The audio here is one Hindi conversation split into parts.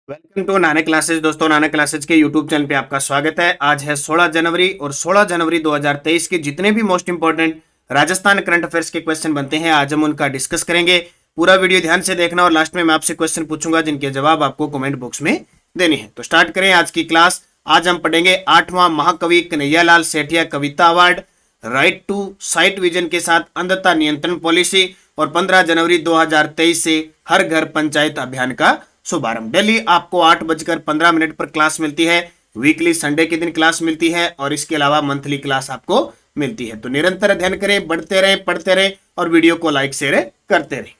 Welcome to Nanak classes. दोस्तों, नानक क्लासेज के यूट्यूब चैनल पे आपका स्वागत है। आज है 16 जनवरी और 16 जनवरी 2023 के जितने भी most important Rajasthan current affairs के क्वेश्चन बनते हैं आज हम उनका डिस्कस करेंगे। पूरा वीडियो ध्यान से देखना और लास्ट में मैं आपसे क्वेश्चन पूछूंगा जिनके जवाब आपको कमेंट बॉक्स में देने हैं। तो स्टार्ट करें आज की क्लास। आज हम पढ़ेंगे 8वां महाकवि कन्हैयालाल सेठिया कविता award, right to sight vision के साथ अंधता नियंत्रण पॉलिसी और 15 जनवरी 2023 से हर घर पंचायत अभियान का शुभारंभ। डेली आपको 8:15 पर क्लास मिलती है। वीकली संडे के दिन क्लास मिलती है और इसके अलावा मंथली क्लास आपको मिलती है। तो निरंतर अध्ययन करें, बढ़ते रहें, पढ़ते रहें और वीडियो को लाइक शेयर करते रहें।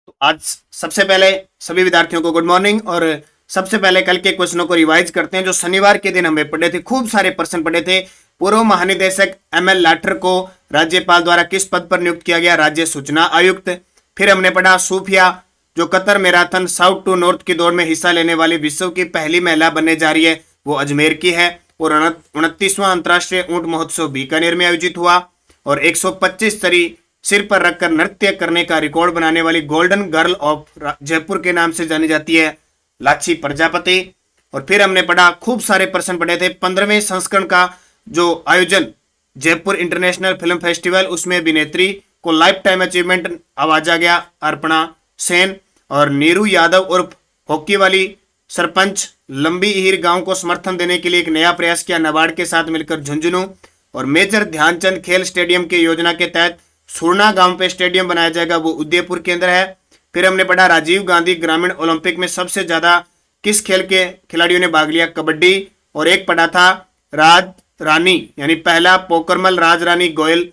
तो आज सबसे पहले सभी विद्यार्थियों को गुड मॉर्निंग। और सबसे पहले कल के क्वेश्चनों को रिवाइज करते हैं जो शनिवार के दिन हमें पढ़े थे। खूब सारे प्रश्न पढ़े थे। पूर्व महानिदेशक ML लाठर को राज्यपाल द्वारा किस पद पर नियुक्त किया गया? राज्य सूचना आयुक्त। फिर हमने पढ़ा सूफिया जो Qatar marathon south to north की दौड़ में हिस्सा लेने वाली विश्व की पहली महिला बनने जा रही है, वो अजमेर की है। और 29वां अंतर्राष्ट्रीय ऊंट महोत्सव बीकानेर में आयोजित हुआ। और 125 तरी सिर पर रखकर नृत्य करने का रिकॉर्ड बनाने वाली गोल्डन गर्ल ऑफ जयपुर के नाम से जानी जाती है लाची प्रजापति। और फिर हमने पढ़ा, खूब सारे प्रश्न पढ़े थे। 15वें संस्करण का जो आयोजन जयपुर इंटरनेशनल फिल्म फेस्टिवल, उसमें अभिनेत्री को लाइफ टाइम अचीवमेंट आवाजा गया अर्पणा सेन। और नीरू यादव उर्फ हॉकी वाली सरपंच लंबी हीर गांव को समर्थन देने के लिए एक नया प्रयास किया नाबार्ड के साथ मिलकर झुंझुनू। और मेजर ध्यानचंद खेल स्टेडियम की योजना के तहत सुरना गांव पे स्टेडियम बनाया जाएगा, वो उदयपुर के अंदर है। फिर हमने पढ़ा राजीव गांधी ग्रामीण ओलंपिक में सबसे ज्यादा किस खेल के खिलाड़ियों ने भाग लिया? कबड्डी। और एक पढ़ा था राज रानी यानी पहला पोकरमल राज रानी गोयल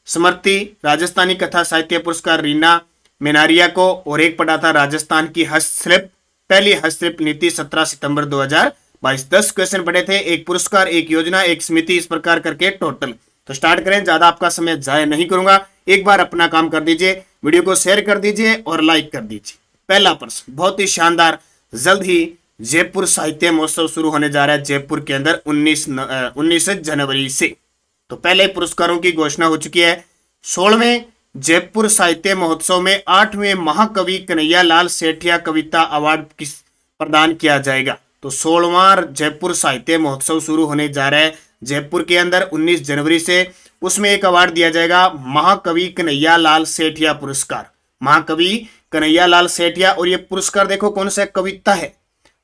स्मृति राजस्थानी कथा साहित्य पुरस्कार रीना मेनारिया को। और एक पढ़ा था राजस्थान की हस्तशिल्प पहली हस्तशिल्प नीति 17 सितंबर 2022। 10 क्वेश्चन पढ़े थे, एक पुरस्कार, एक योजना, एक समिति, इस प्रकार करके टोटल। तो स्टार्ट करें, ज्यादा आपका समय जाया नहीं करूंगा। एक बार अपना काम कर दीजिए, वीडियो को शेयर कर दीजिए और लाइक कर दीजिए। पहला प्रश्न बहुत ही शानदार, जल्द ही जयपुर साहित्य महोत्सव शुरू होने जा रहा है जयपुर के अंदर 19 जनवरी से। तो पहले पुरस्कारों की घोषणा हो चुकी है। 16वें जयपुर साहित्य महोत्सव में 8वें महाकवि कन्हैयालाल सेठिया कविता अवार्ड किस प्रदान किया जाएगा? तो 16वां जयपुर साहित्य महोत्सव शुरू होने जा रहा है जयपुर के अंदर 19 जनवरी से। उसमें एक अवार्ड दिया जाएगा महाकवि कन्हैयालाल सेठिया पुरस्कार। महाकवि कन्हैयालाल सेठिया। और ये पुरस्कार देखो कौन सा कविता है,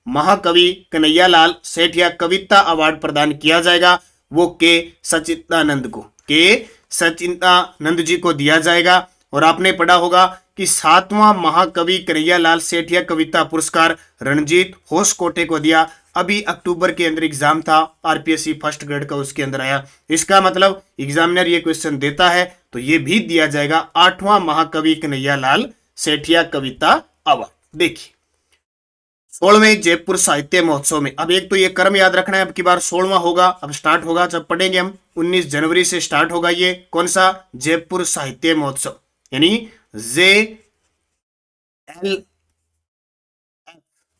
महाकवि कन्हैयालाल सेठिया कविता अवार्ड प्रदान किया जाएगा, वो के सच्चिदानंद को, के सच्चिदानंद जी को दिया जाएगा। और आपने पढ़ा होगा कि 7वां महाकवि कन्हैयालाल सेठिया कविता पुरस्कार रणजीत होसकोटे को दिया। अभी अक्टूबर के अंदर एग्जाम था RPSC फर्स्ट ग्रेड का, उसके अंदर आया। इसका मतलब एग्जामिनर ये क्वेश्चन देता है तो ये भी दिया जाएगा 8वां महाकवि कन्हैयालाल सेठिया कविता अवार्ड। देखिए 16वें जयपुर साहित्य महोत्सव में, अब एक तो ये क्रम याद रखना है, अब की बार 16वां होगा, अब स्टार्ट होगा जब पढ़ेंगे हम 19 जनवरी से स्टार्ट होगा ये कौन सा? जयपुर साहित्य महोत्सव यानी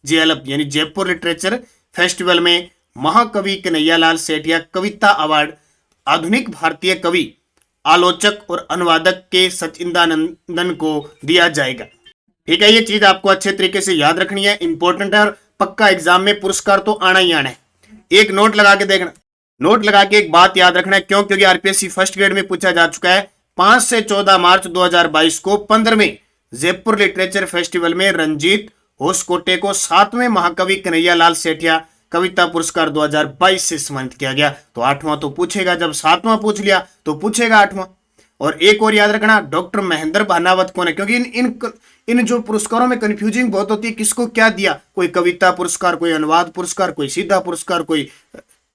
JLF यानी जयपुर लिटरेचर फेस्टिवल में महाकवि कन्हैयालाल सेठिया कविता अवार्ड आधुनिक भारतीय कवि, आलोचक और अनुवादक के सच्चिदानंदन को दिया जाएगा। ठीक है, ये चीज आपको अच्छे तरीके से याद रखनी है, इंपॉर्टेंट है और पक्का एग्जाम में पुरस्कार तो आना ही आना है। एक नोट लगा के देखना, नोट लगा के एक बात याद रखना है, क्यों? क्योंकि RPSC फर्स्ट ग्रेड में पूछा जा चुका है। 5 से 14 मार्च 2022 को 15वें जयपुर लिटरेचर फेस्टिवल में रंजीत होसकोटे को 7वें महाकवि कन्हैयालाल सेठिया कविता पुरस्कार 2022 से सम्मानित किया गया। तो 8वां तो पूछेगा, जब 7वां पूछ लिया तो पूछेगा 8वां। और एक और याद रखना, डॉक्टर महेंद्र भानावत कौन है? क्योंकि इन जो पुरस्कारों में कंफ्यूजिंग बहुत होती है, किसको क्या दिया, कोई कविता पुरस्कार, कोई अनुवाद पुरस्कार, कोई सीधा पुरस्कार, कोई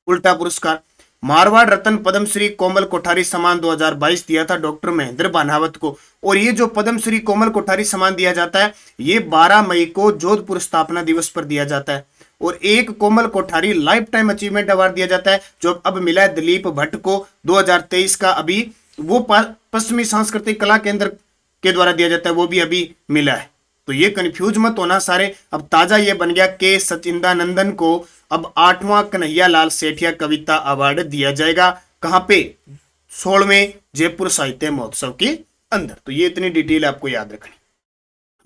उल्टा पुरस्कार। मारवाड़ रत्न पद्मश्री कोमल कोठारी सम्मान 2022 दिया था डॉक्टर महेंद्र भानावत को। और ये जो पद्मश्री कोमल कोठारी सम्मान दिया जाता है ये 12 मई को जोधपुर स्थापना दिवस पर दिया जाता है। और एक Komal Kothari life time achievement award दिया जाता है जो अब मिला है दिलीप भट्ट को 2023 का, अभी वो पश्चिमी सांस्कृतिक कला केंद्र के द्वारा दिया जाता है, वो भी अभी मिला है। तो ये कंफ्यूज मत होना सारे। अब ताजा ये बन गया के सच्चिदानंदन को अब 8वां कन्हैयालाल सेठिया कविता अवार्ड दिया जाएगा। कहां पे? 16वें जयपुर साहित्य महोत्सव के अंदर। तो ये इतनी डिटेल आपको याद रखनी।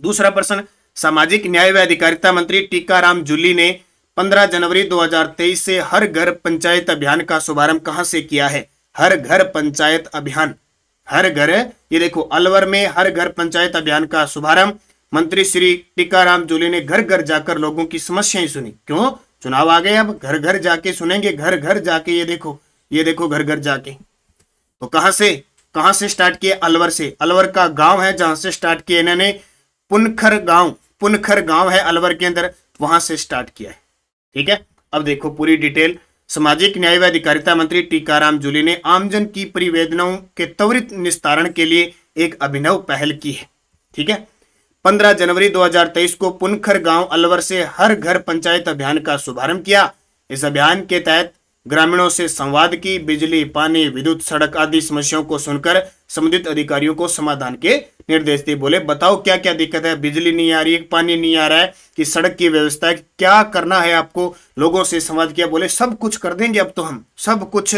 दूसरा प्रश्न, सामाजिक न्याय व अधिकारिता मंत्री टीकाराम जूली ने 15 जनवरी 2023 से हर घर पंचायत अभियान का शुभारंभ कहां से किया है? हर घर पंचायत अभियान, हर घर, ये देखो अलवर में हर घर पंचायत अभियान का शुभारंभ मंत्री श्री टीकाराम जूली ने घर घर जाकर लोगों की समस्याएं सुनी। क्यों? चुनाव आ गए, अब घर घर जाके सुनेंगे, घर घर जाके। ये देखो घर घर जाके। तो कहां से स्टार्ट किए? अलवर से। अलवर का गांव है जहां से स्टार्ट किया इन्होंने, पुनखर गांव है अलवर के अंदर, वहां से स्टार्ट किया है। ठीक है, अब देखो पूरी डिटेल। सामाजिक न्याय व अधिकारिता मंत्री टीकाराम जूली ने आमजन की परिवेदनाओं के त्वरित निस्तारण के लिए एक अभिनव पहल की है। ठीक है, 15 जनवरी 2023 को पुनखर गांव अलवर से हर घर पंचायत अभियान का शुभारंभ किया। इस अभियान के तहत ग्रामीणों से संवाद की, बिजली, पानी, विद्युत, सड़क आदि समस्याओं को सुनकर संबंधित अधिकारियों को समाधान के निर्देश दिए। बोले बताओ क्या क्या दिक्कत है, बिजली नहीं आ रही है, पानी नहीं आ रहा है, कि सड़क की व्यवस्था है, क्या करना है आपको? लोगों से संवाद किया, बोले सब कुछ कर देंगे, अब तो हम सब कुछ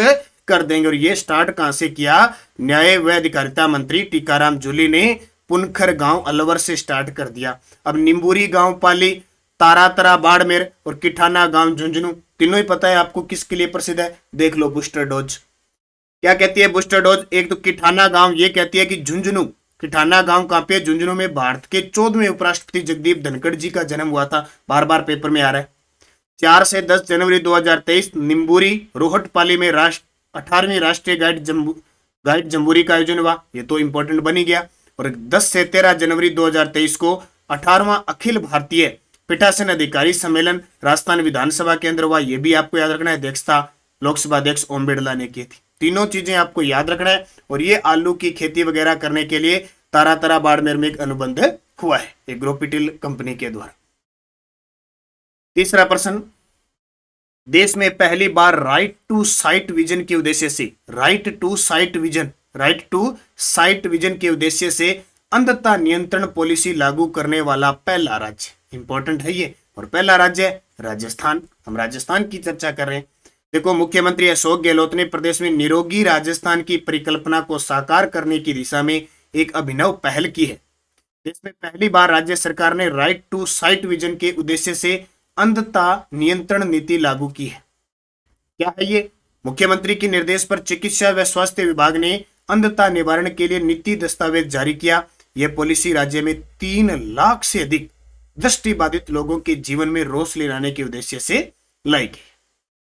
कर देंगे। और ये स्टार्ट कहां से किया? न्याय व अधिकारिता मंत्री टीकाराम जूली ने पुनखर गांव अलवर से स्टार्ट कर दिया। अब निम्बूरी गांव पाली, तारातरा बाड़मेर और किठाना गांव झुंझुनू, तीनों ही पता है आपको किसके लिए प्रसिद्ध है? देख लो बूस्टर डोज। क्या कहती है बूस्टर डोज? एक तो किठाना गांव ये कहती है कि झुंझुनू, किठाना गांव कहां पे? झुंझुनू में भारत के 14वें उपराष्ट्रपति जगदीप धनखड़ जी का जन्म हुआ था, बार बार पेपर में आ रहा है। 4 से 10 जनवरी 2023 निम्बूरी रोहटपाली में 18वीं राष्ट्रीय गाइड जम्बूरी का आयोजन हुआ, ये तो इंपॉर्टेंट बनी गया। और 10 से 13 जनवरी 2023 को 18वां अखिल भारतीय पीठासीन अधिकारी सम्मेलन राजस्थान विधानसभा के अंदर हुआ, ये भी आपको याद रखना है। अध्यक्षता लोकसभा अध्यक्ष ओम बिरला ने की थी। तीनों चीजें आपको याद रखना है। और ये आलू की खेती वगैरह करने के लिए तारातरा बाड़मेर में एक अनुबंध हुआ है, एक ग्रोपिटिल कंपनी के द्वारा। तीसरा प्रश्न, देश में पहली बार राइट टू साइट विजन के उद्देश्य से, राइट टू साइट विजन के उद्देश्य से अंधता नियंत्रण पॉलिसी लागू करने वाला पहला राज्य, इंपॉर्टेंट है ये, और पहला राज्य है राजस्थान। हम राजस्थान की चर्चा कर रहे हैं। देखो, मुख्यमंत्री अशोक गहलोत ने प्रदेश में निरोगी राजस्थान की परिकल्पना को साकार करने की दिशा में एक अभिनव पहल की है। देश में पहली बार राज्य सरकार ने राइट टू साइट विजन के उद्देश्य से अंधता नियंत्रण नीति लागू की है। क्या है ये? मुख्यमंत्री के निर्देश पर चिकित्सा व स्वास्थ्य विभाग ने अंधता निवारण के लिए नीति दस्तावेज जारी किया। यह पॉलिसी राज्य में 3 लाख से अधिक दृष्टिबाधित लोगों के जीवन में रोशनी लाने के उद्देश्य से लाई गई।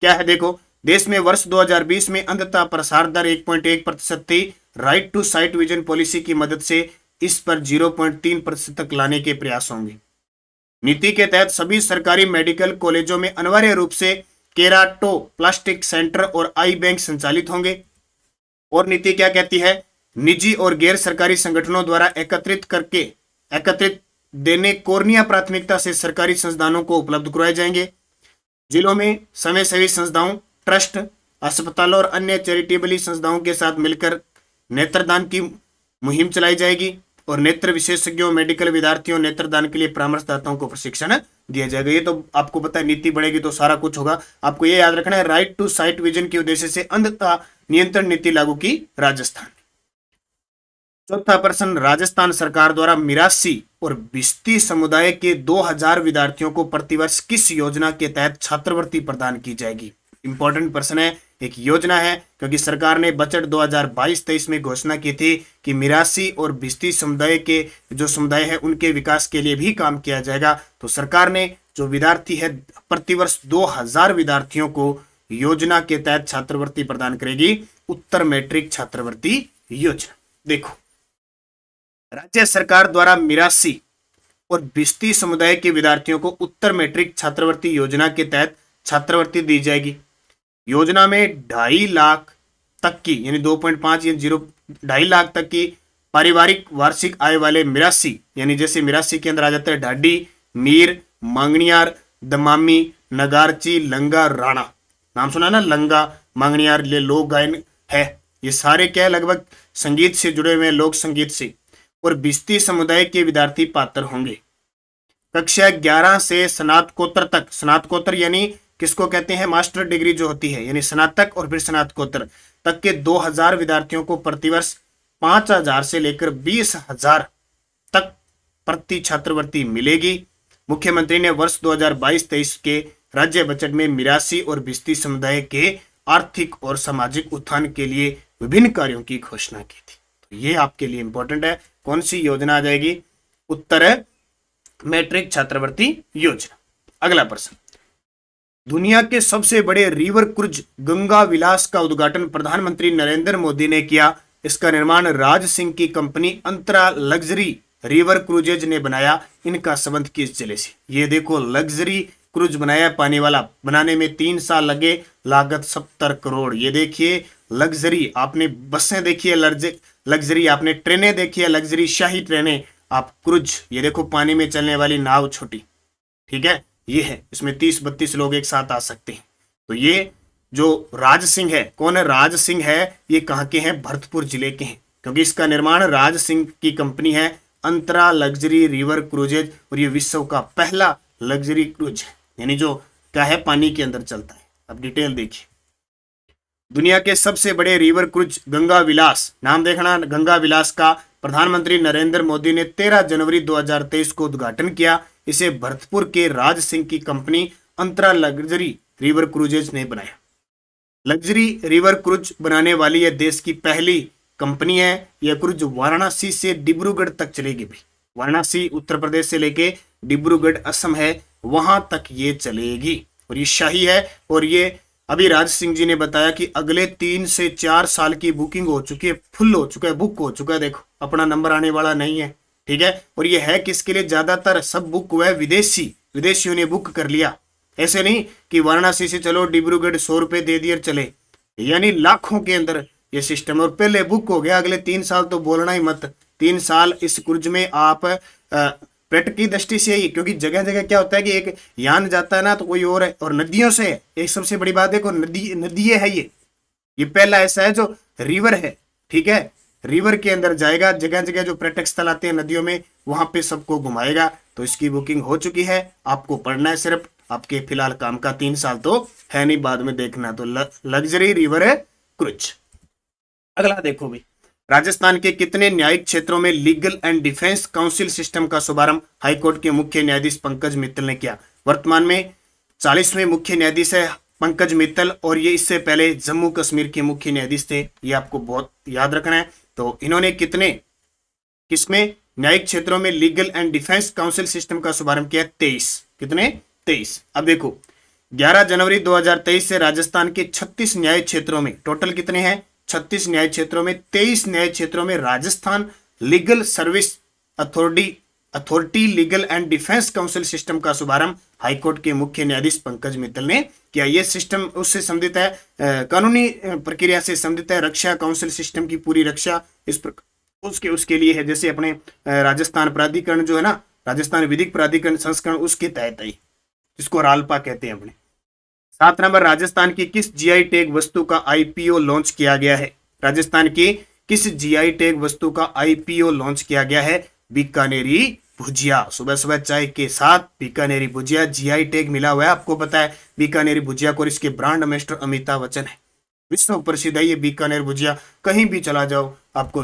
क्या है? देखो, देश में वर्ष 2020 में अंधता प्रसार दर 1.1% थी। Right to sight vision policy की मदद से इस पर 0.3% तक लाने के प्रयास होंगे। नीति के तहत सभी सरकारी मेडिकल कॉलेजों में अनिवार्य रूप से केराटो प्लास्टिक सेंटर और आई बैंक संचालित होंगे। और नीति क्या कहती है? निजी और गैर सरकारी संगठनों द्वारा एकत्रित देने कॉर्निया प्राथमिकता से सरकारी संस्थानों को उपलब्ध करवाए जाएंगे। जिलों में समाजसेवी संस्थाओं, ट्रस्ट, अस्पतालों और अन्य चैरिटेबल संस्थाओं के साथ मिलकर नेत्रदान की मुहिम चलाई जाएगी। और नेत्र विशेषज्ञों, मेडिकल विद्यार्थियों, नेत्रदान के लिए परामर्शदाताओं को प्रशिक्षण दिया जाएगा। ये तो आपको पता है, नीति बढ़ेगी तो सारा कुछ होगा। आपको ये याद रखना है, राइट टू साइट विजन के उद्देश्य से अंधता नियंत्रण नीति लागू की राजस्थान। चौथा प्रश्न, राजस्थान सरकार द्वारा मिरासी और बिस्ती समुदाय के 2000 विद्यार्थियों को प्रतिवर्ष किस योजना के तहत छात्रवृत्ति प्रदान की जाएगी? इंपॉर्टेंट प्रश्न है, एक योजना है, क्योंकि सरकार ने बजट 2022-23 में घोषणा की थी कि मिरासी और बिस्ती समुदाय के जो समुदाय है उनके विकास के लिए भी काम किया जाएगा। तो सरकार ने जो विद्यार्थी है प्रतिवर्ष 2000 विद्यार्थियों को योजना के तहत छात्रवृत्ति प्रदान करेगी, उत्तर मैट्रिक छात्रवृत्ति योजना। देखो, राज्य सरकार द्वारा मिरासी और बिस्ती समुदाय के विद्यार्थियों को उत्तर मैट्रिक छात्रवृत्ति योजना के तहत छात्रवृत्ति दी जाएगी। योजना में 2.5 लाख तक की, यानी 2.5 या 2.5 लाख तक की पारिवारिक वार्षिक आय वाले मिरासी, यानी जैसे मिरासी के अंदर आ जाते हैं ढाडी, मीर, मांगनियार, दमामी, नगारची, लंगा, राणा। नाम सुना ना, लंगा, मांगनियार, ये लोक गायन है। ये सारे क्या है? लगभग संगीत से जुड़े हुए, लोक संगीत से। और बिस्ती समुदाय के विद्यार्थी पात्र होंगे। कक्षा 11 से स्नातकोत्तर तक, स्नातकोत्तर यानी किसको कहते हैं? मास्टर डिग्री जो होती है, यानी स्नातक और फिर स्नातकोत्तर तक के 2000 विद्यार्थियों को प्रतिवर्ष 5000 से लेकर 20,000 तक प्रति छात्रवृत्ति मिलेगी। मुख्यमंत्री ने वर्ष 2022-23 के राज्य बजट में मिरासी और भिस्ती समुदाय के आर्थिक और सामाजिक उत्थान के लिए विभिन्न कार्यों की घोषणा की थी। तो ये आपके लिए इंपॉर्टेंट है। कौन सी योजना आ जाएगी? उत्तर है मैट्रिक छात्रवृत्ति योजना। अगला प्रश्न, दुनिया के सबसे बड़े रिवर क्रूज गंगा विलास का उद्घाटन प्रधानमंत्री नरेंद्र मोदी ने किया। इसका निर्माण राज सिंह की कंपनी अंतरा लग्जरी रिवर क्रूजेज ने बनाया। इनका संबंध किस जिले से? ये देखो, लग्जरी क्रूज बनाया, पानी वाला, बनाने में 3 साल लगे, लागत 70 करोड़। ये देखिए लग्जरी, आपने बसें देखी है लग्जरी, आपने ट्रेनें देखी है लग्जरी, शाही ट्रेनें, आप क्रूज, ये देखो पानी में चलने वाली नाव छोटी, ठीक है, ये है, इसमें 30-32 लोग एक साथ आ सकते हैं। तो ये जो राज सिंह है, कौन है? राज सिंह है, ये कहाँ के हैं? भरतपुर जिले के हैं, क्योंकि इसका निर्माण राज सिंह की कंपनी है अंतरा लग्जरी रिवर क्रूजेज, और ये विश्व का पहला लग्जरी क्रूज है, यानी जो क्या है, पानी के अंदर चलता है। अब डिटेल देखिए, दुनिया के सबसे बड़े रिवर क्रूज गंगा विलास, नाम देखना, गंगा विलास का प्रधानमंत्री नरेंद्र मोदी ने 13 जनवरी 2023 को उद्घाटन किया। इसे भरतपुर के राज सिंह की कंपनी अंतरा लग्जरी रिवर क्रूजेज ने बनाया। लग्जरी रिवर क्रूज बनाने वाली यह देश की पहली कंपनी है। यह क्रूज वाराणसी से डिब्रूगढ़ तक चलेगी भाई, वाराणसी उत्तर प्रदेश से लेके डिब्रूगढ़ असम है, वहां तक ये चलेगी, और ये शाही है। और ये अभी राज सिंह जी ने बताया कि अगले 3 से 4 साल की बुकिंग हो चुकी है, फुल हो चुका है, बुक हो चुका है, देखो अपना नंबर आने वाला नहीं है, ठीक है। और ये है किसके लिए? ज्यादातर सब बुक हुआ है विदेशियों ने बुक कर लिया। ऐसे नहीं कि वाराणसी से चलो डिब्रूगढ़ 100 रुपए दे दिए चले, यानी लाखों के अंदर ये सिस्टम, और पहले बुक हो गया, अगले 3 साल तो बोलना ही मत। 3 साल इस क्रूज में आप पर्यटक की दृष्टि से ही, क्योंकि जगह जगह क्या होता है कि एक यान जाता है ना तो कोई और है, और नदियों से है। एक सबसे बड़ी बात देखो, नदी है ये पहला ऐसा है जो रिवर है, ठीक है, रिवर के अंदर जाएगा, जगह जगह जो पर्यटक स्थल आते हैं नदियों में, वहां पे सबको घुमाएगा। तो इसकी बुकिंग हो चुकी है, आपको पढ़ना है सिर्फ, आपके फिलहाल काम का 3 साल तो है नहीं, बाद में देखना। तो लग्जरी रिवर क्रूज। अगला देखो भी, राजस्थान के कितने न्यायिक क्षेत्रों में legal and defence council system का शुभारंभ हाईकोर्ट के मुख्य न्यायाधीश पंकज मित्तल ने किया? वर्तमान में 40वें मुख्य न्यायाधीश है पंकज मित्तल, और ये इससे पहले जम्मू कश्मीर के मुख्य न्यायाधीश थे, ये आपको बहुत याद रखना है। तो इन्होंने किसमें न्यायिक क्षेत्रों में legal and defence council system का शुभारंभ किया? 23। अब देखो, 11 जनवरी 2023 से राजस्थान के 36 न्याय क्षेत्रों में, टोटल कितने हैं? 36 न्याय क्षेत्रों में 23 न्याय क्षेत्रों में Rajasthan legal service authority legal and defence council system का शुभारंभ हाईकोर्ट के मुख्य न्यायाधीश पंकज मित्तल ने किया। यह सिस्टम उससे संबंधित है, कानूनी प्रक्रिया से संबंधित है, रक्षा काउंसिल सिस्टम की पूरी रक्षा इस उसके लिए है। जैसे अपने राजस्थान प्राधिकरण जो है ना, राजस्थान विधिक प्राधिकरण संस्करण, उसके तहत है, जिसको रालपा कहते हैं अपने। 7 नंबर, राजस्थान की किस जीआई टैग वस्तु का आईपीओ लॉन्च किया गया है? राजस्थान की किस जीआई टैग वस्तु का आईपीओ लॉन्च किया गया है? बीकानेरी भुजिया। सुबह सुबह चाय के साथ बीकानेरी भुजिया जीआई टैग मिला हुआ है, आपको पता है बीकानेरी भुजिया को, और इसके ब्रांड एम्बेसडर अमिताभ बच्चन है। विश्व प्रसिद्ध है ये बीकानेर भुजिया, कहीं भी चला जाओ आपको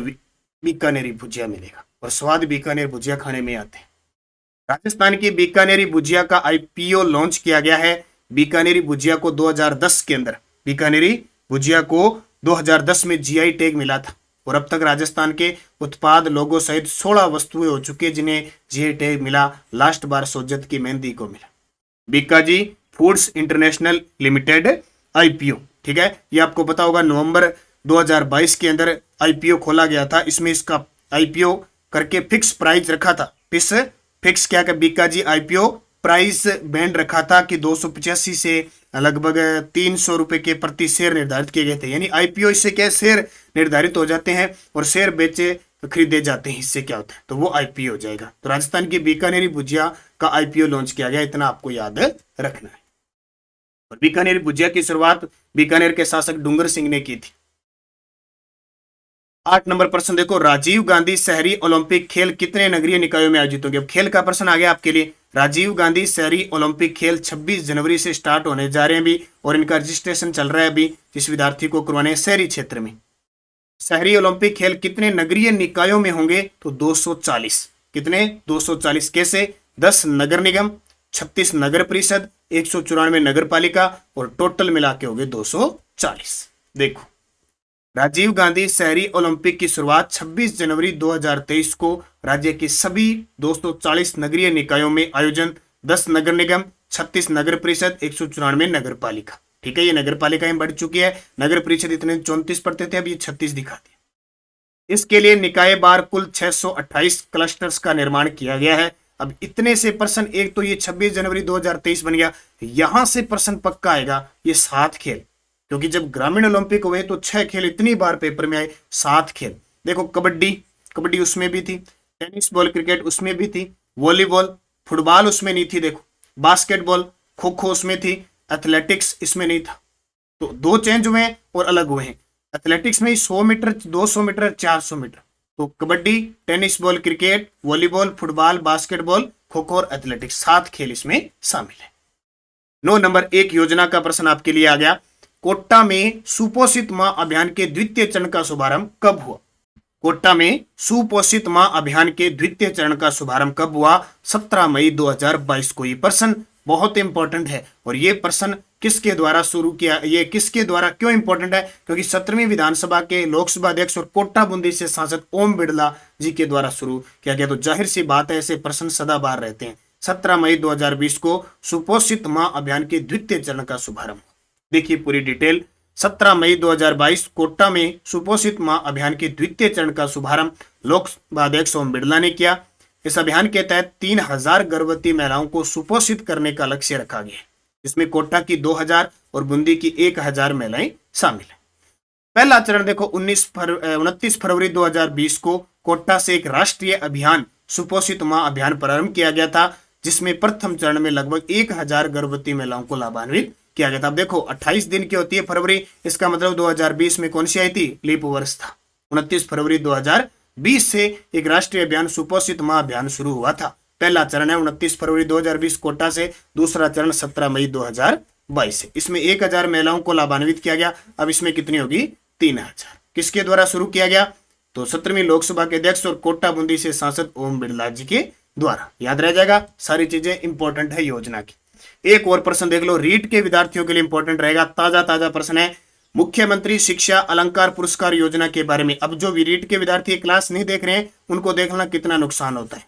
बीकानेरी भुजिया मिलेगा, और स्वाद बीकानेर भुजिया खाने में आते हैं। राजस्थान की बीकानेरी भुजिया का आईपीओ लॉन्च किया गया है। बीकानेरी भुजिया को 2010 के अंदर, बीकानेरी भुजिया को 2010 में जीआई टैग मिला था, और अब तक राजस्थान के उत्पाद लोगो सहित 16 वस्तुएं हो चुकी है जिन्हें जीआई टैग मिला। लास्ट बार सोजत की मेहंदी को मिला। Bikaji foods international limited IPO, ठीक है, ये आपको पता होगा नवंबर 2022 के अंदर आईपीओ खोला गया था। इसमें इसका आईपीओ करके फिक्स प्राइस रखा था, फिक्स क्या का बीकाजी आईपीओ प्राइस बैंड रखा था कि 285 से लगभग 300 रुपए के प्रति शेयर निर्धारित किए गए थे। यानी आईपीओ इससे क्या, शेयर निर्धारित हो जाते हैं और शेयर बेचे खरीदे जाते हैं, इससे क्या होता है, तो वो आईपीओ हो जाएगा। तो राजस्थान की बीकानेरी भुजिया का आईपीओ लॉन्च किया गया, इतना आपको याद रखना है। और बीकानेरी भुजिया की शुरुआत बीकानेर के शासक डूंगर सिंह ने की थी। 8 नंबर प्रश्न देखो, राजीव गांधी शहरी ओलंपिक खेल कितने नगरीय निकायों में आयोजित होंगे? अब खेल का प्रश्न आ गया आपके लिए। राजीव गांधी शहरी ओलंपिक खेल 26 जनवरी से स्टार्ट होने जा रहे हैं अभी, और इनका रजिस्ट्रेशन चल रहा है अभी, जिस विद्यार्थी को करवाने हैं शहरी क्षेत्र में। शहरी ओलंपिक खेल कितने नगरीय निकायों में होंगे? तो 240। कितने 240 कैसे 10 नगर निगम, 36 नगर परिषद, 194 नगर पालिका और टोटल मिला के हो गए 240। देखो राजीव गांधी शहरी ओलंपिक की शुरुआत 26 जनवरी 2023 को राज्य के सभी 240 नगरीय निकायों में आयोजन, 10 नगर निगम, 36 नगर परिषद, 194 नगर पालिका। ठीक है, ये नगर पालिकाएं बढ़ चुकी है, नगर परिषद इतने 34 पढ़ते थे, अब ये 36 दिखाते हैं। इसके लिए निकाय बार कुल 628 क्लस्टर्स का निर्माण किया गया है। अब इतने से प्रश्न, एक तो ये 26 जनवरी 2023 बन गया, यहां से प्रश्न पक्का आएगा ये 7 खेल, क्योंकि जब ग्रामीण ओलंपिक हुए तो 6 खेल इतनी बार पेपर में आए, 7 खेल। देखो कबड्डी उसमें भी थी, टेनिस बॉल क्रिकेट उसमें भी थी, वॉलीबॉल फुटबॉल उसमें नहीं थी, देखो बास्केटबॉल खो खो उसमें थी, एथलेटिक्स इसमें नहीं था। तो 2 चेंज हुए और अलग हुए हैं। एथलेटिक्स में 100 मीटर, 200 मीटर, 400 मीटर। तो kabaddi, tennis ball cricket, volleyball, football, basketball, kho kho और एथलेटिक्स, 7 खेल इसमें शामिल है। 9 नंबर 1 योजना का प्रश्न आपके लिए आ गया। कोटा में सुपोषित मां अभियान के द्वितीय चरण का शुभारंभ कब हुआ? कोटा में सुपोषित मां अभियान के द्वितीय चरण का शुभारंभ कब हुआ? 17 मई 2022 को। ये प्रश्न बहुत इंपॉर्टेंट है और ये प्रश्न किसके द्वारा शुरू किया, ये किसके द्वारा क्यों इंपॉर्टेंट है? क्योंकि 17वीं विधानसभा के लोकसभा अध्यक्ष और कोटा बूंदी से सांसद ओम बिड़ला जी के द्वारा शुरू किया गया। तो जाहिर सी बात है, ऐसे प्रश्न सदाबहार रहते हैं। 17 मई 2020 को सुपोषित मां अभियान के द्वितीय चरण का शुभारंभ। देखिए पूरी डिटेल। 17 मई 2022 कोटा में सुपोषित मां अभियान के द्वितीय चरण का शुभारंभ लोकसभा अध्यक्ष ओम बिड़ला ने किया। इस अभियान के तहत 3000 गर्भवती महिलाओं को सुपोषित करने का लक्ष्य रखा गया है, जिसमें कोटा की 2000 और बूंदी की 1000 महिलाएं शामिल हैं। पहला चरण देखो 29 फरवरी 2020 को कोटा से एक राष्ट्रीय अभियान सुपोषित मां अभियान प्रारंभ किया गया था, जिसमें प्रथम चरण में लगभग 1000 गर्भवती महिलाओं को लाभान्वित किया गया था। अब देखो 28 दिन की होती है फरवरी, इसका मतलब 2020 में कौन सी आई थी? लीप वर्ष था। 29 फरवरी 2020 से एक राष्ट्रीय अभियान सुपोषित मां अभियान शुरू हुआ था। पहला चरण है 29 फरवरी 2020 कोटा से, दूसरा चरण 17 मई 2022 से। इसमें 1000 महिलाओं को लाभान्वित किया गया। अब इसमें कितनी होगी? 3000। किसके द्वारा शुरू किया गया? तो 17वीं लोकसभा के अध्यक्ष और कोटा बूंदी से सांसद ओम बिड़ला जी के द्वारा। याद रह जाएगा, सारी चीजें इंपॉर्टेंट है योजना की। एक और प्रश्न देख लो, रीट के विद्यार्थियों के लिए इंपॉर्टेंट रहेगा, ताजा प्रश्न है। मुख्यमंत्री शिक्षा अलंकार पुरस्कार योजना के बारे में। अब जो भी रीट के विद्यार्थी क्लास नहीं देख रहे हैं, उनको देखना कितना नुकसान होता है।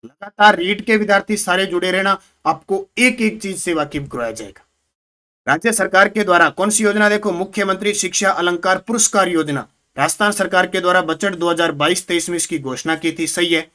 लगातार रीट के विद्यार्थी सारे जुड़े रहना, आपको एक एक चीज से वाकिफ करवाया जाएगा। राज्य सरकार के द्वारा कौन सी योजना? देखो मुख्यमंत्री शिक्षा अलंकार पुरस्कार योजना। राजस्थान सरकार के द्वारा बजट 2022-23 में इसकी घोषणा की थी, सही है।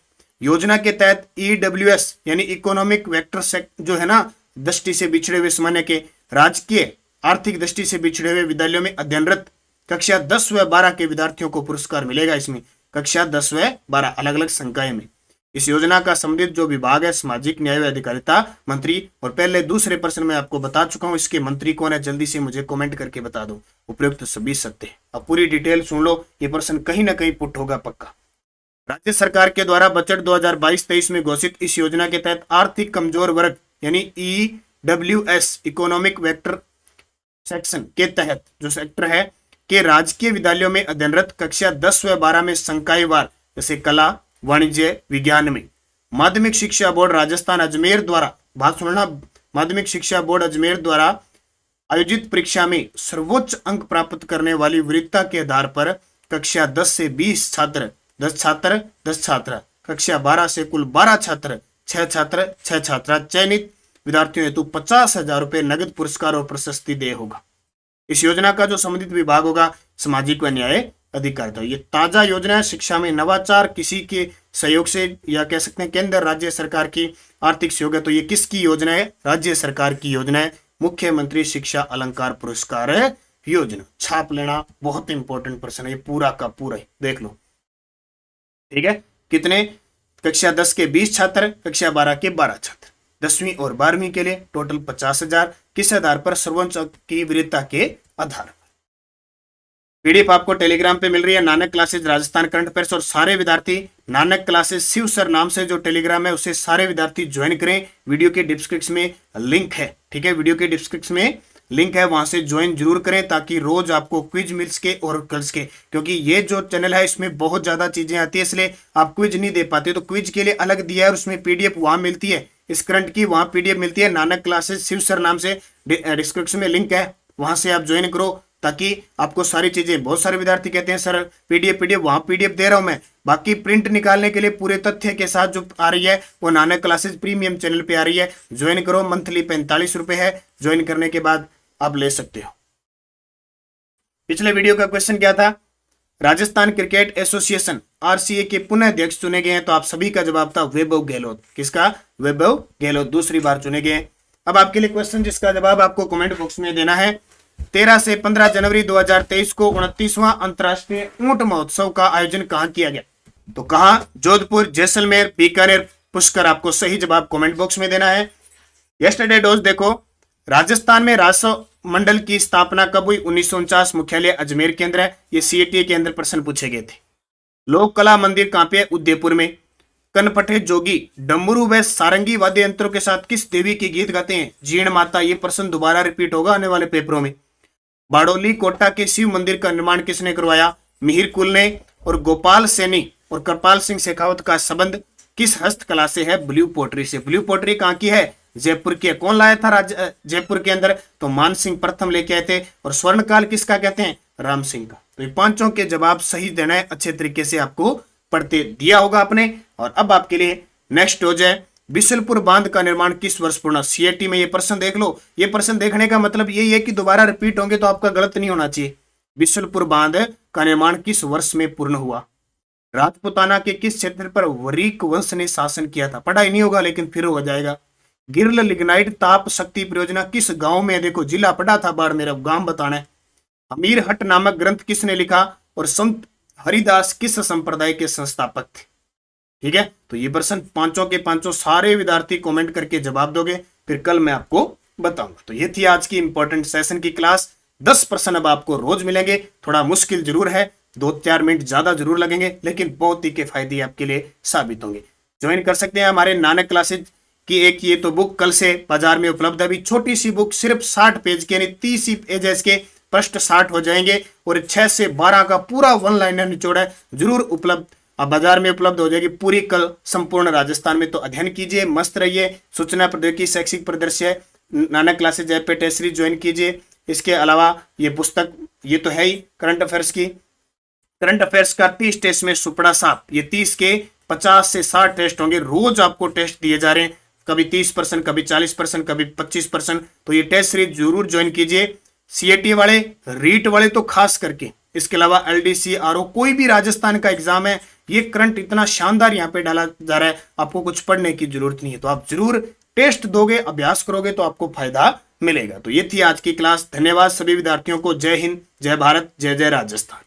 योजना के तहत EWS यानी इकोनॉमिक वेक्टर जो है ना, दृष्टि से बिछड़े हुए सामान्य के राजकीय आर्थिक दृष्टि से बिछड़े हुए विद्यालयों में अध्ययनरत कक्षा 10 व 12 के विद्यार्थियों को पुरस्कार मिलेगा। इसमें कक्षा 10 व 12 अलग अलग संकाय में। इस योजना का संबंधित जो विभाग है सामाजिक न्याय व अधिकारिता मंत्री। और पहले दूसरे प्रश्न में आपको बता चुका हूं, इसके मंत्री कौन है, जल्दी से मुझे कमेंट करके बता दो। उपयुक्त सभी सत्य। अब पूरी डिटेल सुन लो, ये प्रश्न कहीं ना कहीं पुट होगा पक्का। राज्य सरकार के द्वारा बजट 2022-23 में घोषित इस योजना के तहत आर्थिक कमजोर वर्ग यानी EWS इकोनॉमिक वेक्टर सेक्शन के तहत जो सेक्टर है के राजकीय विद्यालयों में अध्ययनरत कक्षा 10 व 12 में संकायवार जैसे कला, वाणिज्य, विज्ञान में माध्यमिक शिक्षा बोर्ड राजस्थान अजमेर द्वारा, बात सुनना, माध्यमिक शिक्षा बोर्ड अजमेर द्वारा आयोजित परीक्षा में सर्वोच्च अंक प्राप्त करने वाली वरीयता के आधार पर कक्षा 10 से 20 छात्र, 10 छात्रा, कक्षा 12 से कुल 12 छात्र, 6 छात्रा चयनित विद्यार्थियों हेतु 50,000 रुपए नगद पुरस्कार और प्रशस्ति देय होगा। इस योजना का जो संबंधित विभाग होगा सामाजिक व न्याय अधिकारिता। ये ताजा योजना है, शिक्षा में नवाचार किसी के सहयोग से या कह सकते हैं केंद्र राज्य सरकार की आर्थिक सहयोग है। तो ये किसकी योजना है? राज्य सरकार की योजना है, मुख्यमंत्री शिक्षा अलंकार पुरस्कार योजना। छाप लेना, बहुत इंपॉर्टेंट प्रश्न है, ये पूरा का पूरा देख लो। ठीक है, कितने? कक्षा 10 के 20 छात्र, कक्षा 12 के 12 छात्र। 10वीं और 12वीं के लिए टोटल 50,000। किस आधार पर? सर्वोच्च अंक की वरीयता के आधार पर। PDF आपको टेलीग्राम पे मिल रही है, Nanak classes Rajasthan current affairs. और सारे विद्यार्थी नानक क्लासेज शिव सर नाम से जो टेलीग्राम है उसे सारे विद्यार्थी ज्वाइन करें। वीडियो के डिस्क्रिप्शन में लिंक है, ठीक है, वीडियो के डिस्क्रिप्शन में लिंक है वहां से ज्वाइन जरूर करें ताकि रोज आपको क्विज मिल सके और कर सके, क्योंकि ये जो चैनल है इसमें बहुत ज्यादा चीजें आती है इसलिए आप क्विज नहीं दे पाते, तो क्विज के लिए अलग दिया है और उसमें पीडीएफ वहां मिलती है, इस करंट की वहां पीडीएफ मिलती है। नानक क्लासेस शिव सर नाम से डिस्क्रिप्शन में लिंक है, वहां से आप ज्वाइन करो ताकि आपको सारी चीजें, बहुत सारे विद्यार्थी कहते हैं सर पीडीएफ वहां पीडीएफ दे रहा हूं मैं, बाकी प्रिंट निकालने के लिए पूरे तथ्य के साथ जो आ रही है वो नानक क्लासेस प्रीमियम चैनल पे आ रही है। ज्वाइन करो, मंथली 45 रुपए है, ज्वाइन करने के बाद आप ले सकते हो। पिछले वीडियो का क्वेश्चन क्या था, राजस्थान क्रिकेट एसोसिएशन आरसीए के पुनः अध्यक्ष चुने गए हैं, तो आप सभी का जवाब था वैभव गहलोत। किसका? वैभव गहलोत दूसरी बार चुने गए। अब आपके लिए क्वेश्चन जिसका जवाब आपको कमेंट बॉक्स में देना है। 13 से 15 जनवरी 2023 को 29वां अंतर्राष्ट्रीय ऊंट महोत्सव का आयोजन कहां किया गया? तो कहां? जोधपुर, जैसलमेर, बीकानेर, पुष्कर। आपको सही जवाब कमेंट बॉक्स में देना है। यस्टरडे डोज देखो, राजस्थान में राजस्व मंडल की स्थापना कब हुई? 1949। मुख्यालय अजमेर के अंदर है। ये सीएटी के अंदर प्रश्न पूछे गए थे। लोक कला मंदिर कहां पे है? उदयपुर में। कनपटे जोगी डमरू व सारंगी वाद्य यंत्रों के साथ किस देवी के गीत गाते हैं? जीण माता। ये प्रश्न दोबारा रिपीट होगा आने वाले पेपरों में। बाडोली कोटा के शिव मंदिर का निर्माण किसने करवाया? मिहिर कुल ने। और गोपाल सैनी और कृपाल सिंह शेखावत का संबंध किस हस्तकला से है? ब्लू पोट्री से। ब्लू पोट्री कहां की है? जयपुर की। कौन लाया था जयपुर के अंदर? तो मान सिंह प्रथम लेके आए थे। और स्वर्ण काल किसका कहते हैं? राम सिंह का। तो ये पांचों के जवाब सही देना है, अच्छे तरीके से आपको पढ़ते दिया होगा आपने। और अब आपके लिए नेक्स्ट हो जाए, बिशलपुर बांध का निर्माण किस वर्ष पूर्ण? सीएटी में ये प्रश्न देख लो। ये प्रश्न देखने का मतलब यही है कि दोबारा रिपीट होंगे तो आपका गलत नहीं होना चाहिए। बिशलपुर बांध का निर्माण किस वर्ष में पूर्ण हुआ? राजपुताना के किस क्षेत्र पर वरीक वंश ने शासन किया था? पढ़ा ही नहीं होगा लेकिन फिर हो जाएगा। गिरल लिग्नाइट ताप शक्ति परियोजना किस गांव में? देखो जिला पढ़ा था, बाढ़ मेरा गांव बताना है। अमीर हट नामक ग्रंथ किसने लिखा? और संत हरिदास किस संप्रदाय के संस्थापक थे? ठीक है, तो ये प्रश्न पांचों के पांचों सारे विद्यार्थी कमेंट करके जवाब दोगे, फिर कल मैं आपको बताऊंगा। तो ये थी आज की इंपॉर्टेंट सेशन की क्लास। 10 प्रश्न अब आपको रोज मिलेंगे, थोड़ा मुश्किल जरूर है, 2-4 मिनट ज्यादा जरूर लगेंगे, लेकिन बहुत ही किफायती आपके लिए साबित होंगे। ज्वाइन कर सकते हैं हमारे नानक क्लासेज की एक ये तो बुक कल से बाजार में उपलब्ध है। अभी छोटी सी बुक सिर्फ 60 पेज के, यानी 30 ही पेजेस के प्रश्न 60 हो जाएंगे और 6 से 12 का पूरा वन लाइनर निचोड़ है, जरूर उपलब्ध अब बाजार में उपलब्ध हो जाएगी पूरी कल संपूर्ण राजस्थान में। तो अध्ययन कीजिए, मस्त रहिए। सूचना प्रौद्योगिकी शैक्षिक परिदृश्य नानक क्लासेज ऐप पे टेस्ट सीरीज ज्वाइन कीजिए। इसके अलावा ये पुस्तक ये तो है ही करंट अफेयर्स की, करंट अफेयर्स का 30 टेस्ट में सुपड़ा साफ, ये 30 के 50 से 60 टेस्ट होंगे। रोज आपको टेस्ट दिए जा रहे हैं, कभी 30%, कभी 40%, कभी 25%। तो ये टेस्ट सीरीज जरूर ज्वाइन कीजिए। सीएटी वाले, रीट वाले तो खास करके, इसके अलावा एलडीसी, आरओ, कोई भी राजस्थान का एग्जाम है, ये करंट इतना शानदार यहाँ पे डाला जा रहा है, आपको कुछ पढ़ने की जरूरत नहीं है। तो आप जरूर टेस्ट दोगे, अभ्यास करोगे तो आपको फायदा मिलेगा। तो ये थी आज की क्लास। धन्यवाद सभी विद्यार्थियों को। जय हिंद, जय भारत, जय जय राजस्थान।